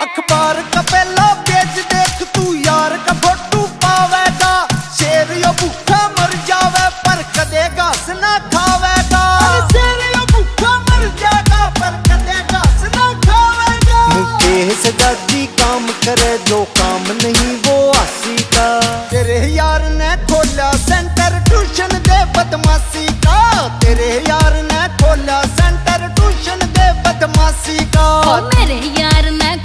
अखबार का पहला पेज देख तू यार का फोटू पावेगा। शेर यो भूखा मर जावे पर कदे घास ना खावेगा। शेर यो भूखा मर जाएगा पर कदे घास ना खावेगा। मुकेश दादी काम करे जो काम नहीं